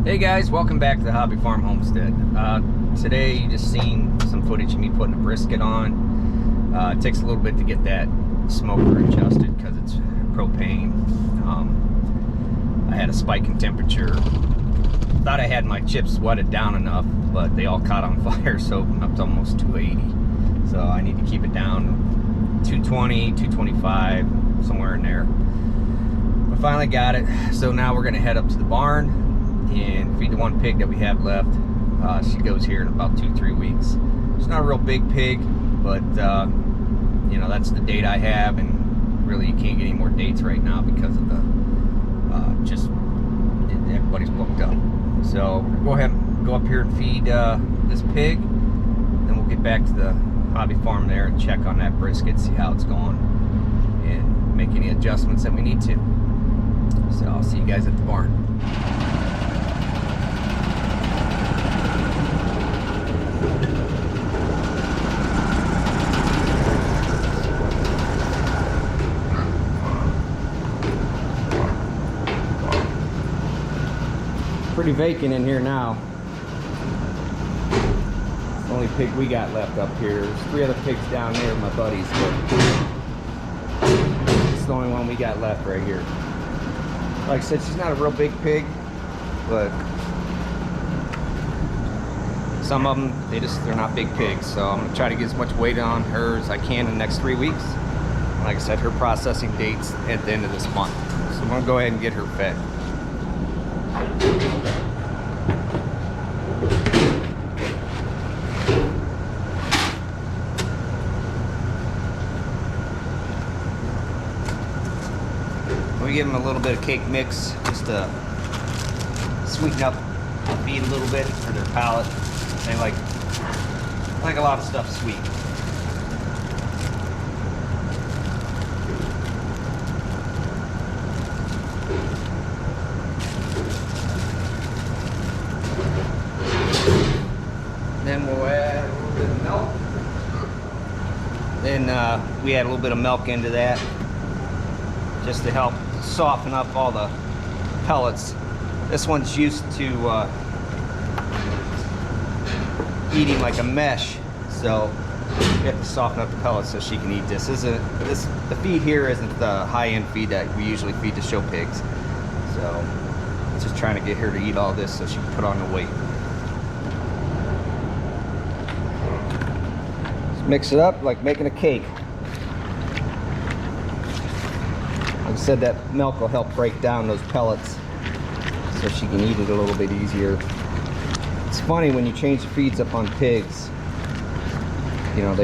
Hey guys, welcome back to the Hobby Farm Homestead. Today you just seen some footage of me putting a brisket on. It takes a little bit to get that smoker adjusted because it's propane. I had a spike in temperature. Thought I had my chips wetted down enough, but they all caught on fire, so I'm up to almost 280. So I need to keep it down 220, 225, somewhere in there. I finally got it, so now we're gonna head up to the barn and feed the one pig that we have left. She goes here in about 2-3 weeks. It's not a real big pig, but you know, that's the date I have, and really you can't get any more dates right now because of the just everybody's booked up. So we're gonna go ahead and go up here and feed this pig, then we'll get back to the hobby farm there and check on that brisket, see how it's going, and make any adjustments that we need to. So I'll see you guys at the barn. Pretty vacant in here now. It's the only pig we got left up here. There's 3 other pigs down there, my buddies, but it's the only one we got left right here. Like I said, she's not a real big pig, but some of them, they're not big pigs. So I'm gonna try to get as much weight on her as I can in the next 3 weeks. Like I said, her processing date's at the end of this month. So I'm gonna go ahead and get her fed. We give them a little bit of cake mix just to sweeten up the feed a little bit for their palate. They like a lot of stuff sweet. Then we'll add a little bit of milk. Then we add a little bit of milk into that just to help soften up all the pellets. This one's used to eating like a mesh, so we have to soften up the pellets so she can eat this. The feed here isn't the high-end feed that we usually feed to show pigs. So just trying to get her to eat all this so she can put on the weight. Just mix it up like making a cake. Like I said, that milk will help break down those pellets so she can eat it a little bit easier. It's funny when you change the feeds up on pigs, you know,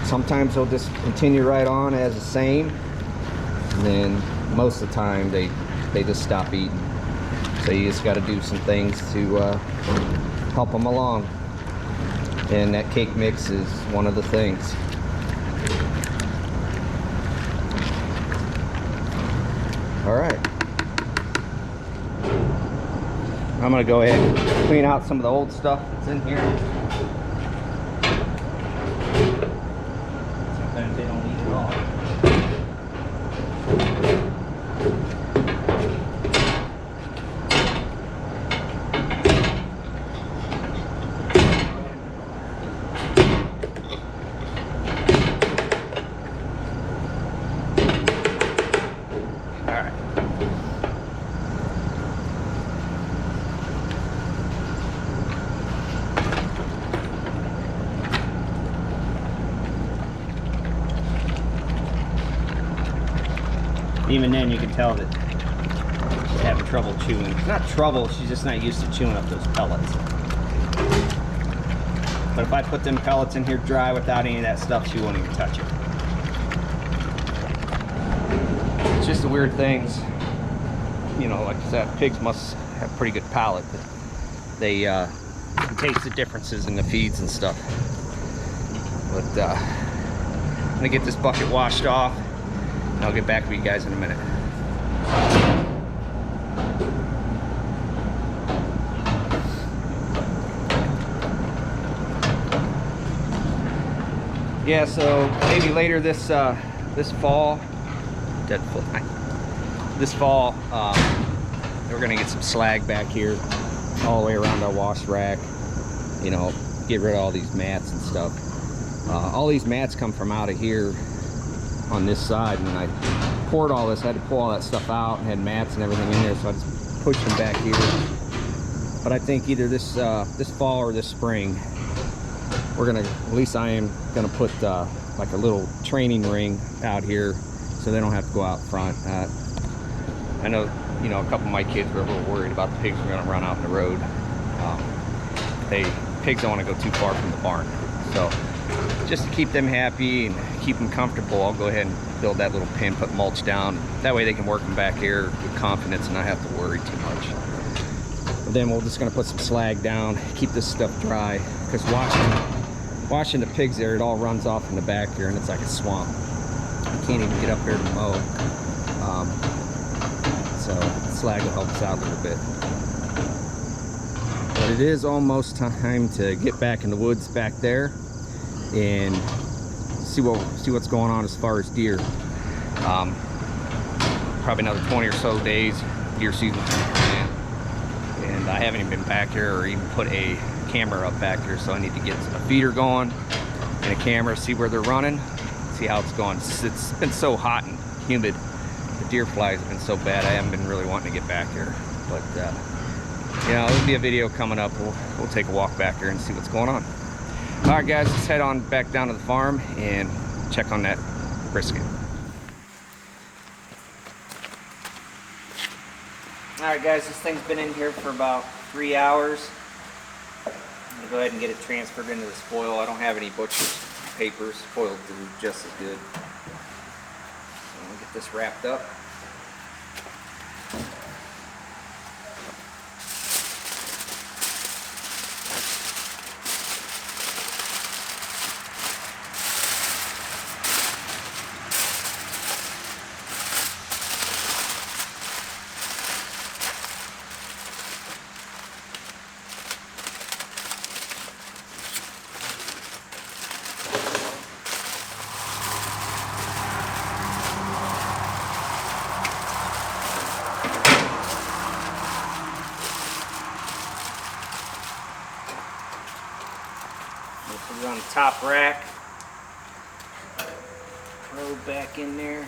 sometimes they'll just continue right on as the same, and then most of the time they just stop eating. So you just got to do some things to help them along, and that cake mix is one of the things. All right, I'm gonna go ahead and clean out some of the old stuff that's in here. Sometimes they don't eat it all. Even then, you can tell that she's having trouble chewing. Not trouble, she's just not used to chewing up those pellets. But if I put them pellets in here dry without any of that stuff, she won't even touch it. It's just the weird things. You know, like I said, pigs must have pretty good palate, but they can taste the differences in the feeds and stuff. But I'm gonna get this bucket washed off. I'll get back with you guys in a minute. Yeah, so maybe later this fall, this fall, we're gonna get some slag back here all the way around our wash rack, you know, get rid of all these mats and stuff. All these mats come from out of here on this side, and I poured all this. I had to pull all that stuff out and had mats and everything in there, so I just pushed them back here. But I think either this fall or this spring, we're gonna, at least I am gonna put like a little training ring out here so they don't have to go out front. I know, you know, a couple of my kids were a little worried about the pigs were gonna run out in the road. Pigs don't want to go too far from the barn, so just to keep them happy and keep them comfortable, I'll go ahead and build that little pen, put mulch down. That way they can work them back here with confidence and not have to worry too much. But then we're just gonna put some slag down, keep this stuff dry, because washing the pigs there, it all runs off in the back here and it's like a swamp. You can't even get up there to mow. So slag will help us out a little bit. But it is almost time to get back in the woods back there and see what's going on as far as deer. Probably another 20 or so days, deer season's gonna come in, and I haven't even been back here or even put a camera up back here, so I need to get a feeder going and a camera, see where they're running, see how it's going. It's been so hot and humid, the deer flies have been so bad, I haven't been really wanting to get back here. But you know, there'll be a video coming up. We'll take a walk back here and see what's going on. All right, guys, let's head on back down to the farm and check on that brisket. All right, guys, this thing's been in here for about 3 hours. I'm gonna go ahead and get it transferred into this foil. I don't have any butcher's papers. Foil will do just as good. So I'm gonna get this wrapped up. Put it on the top rack, throw it back in there.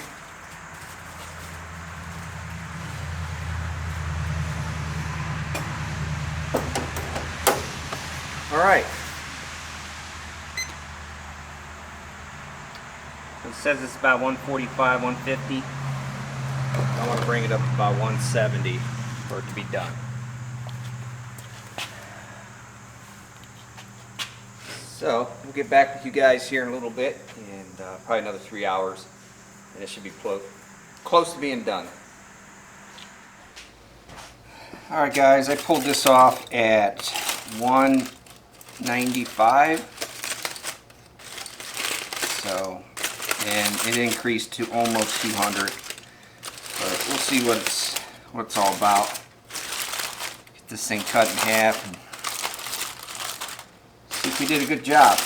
All right. It says it's about 145, 150. I want to bring it up to about 170 for it to be done. So we'll get back with you guys here in a little bit, and probably another 3 hours, and it should be close to being done. All right, guys, I pulled this off at 195. So, and it increased to almost 200. But we'll see what it's all about. Get this thing cut in half and see if we did a good job.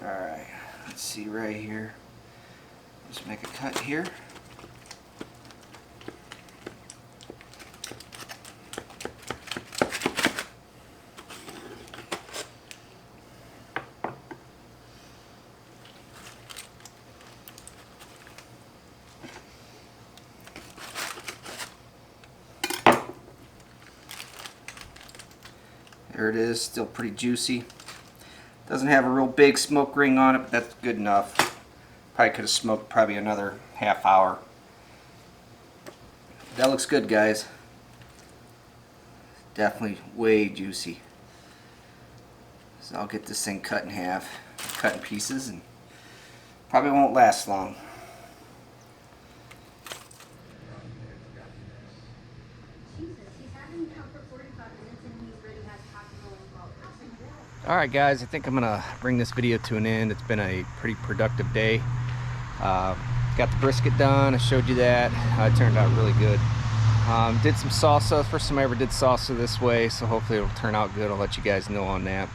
Alright, let's see right here. Let's make a cut here. There it is, still pretty juicy. Doesn't have a real big smoke ring on it, but that's good enough. Probably could have smoked probably another half hour. That looks good, guys. Definitely way juicy. So I'll get this thing cut in half, cut in pieces, and probably won't last long. Alright, guys, I think I'm gonna bring this video to an end. It's been a pretty productive day. Got the brisket done, I showed you that. It turned out really good. Did some salsa, first time I ever did salsa this way, so hopefully it'll turn out good. I'll let you guys know on that.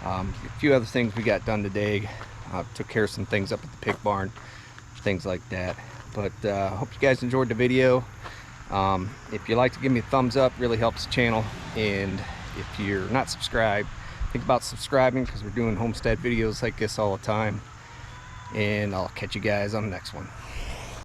A few other things we got done today. Took care of some things up at the pig barn, things like that. But I hope you guys enjoyed the video. If you like to give me a thumbs up, really helps the channel. And if you're not subscribed, think about subscribing, because we're doing homestead videos like this all the time. And I'll catch you guys on the next one.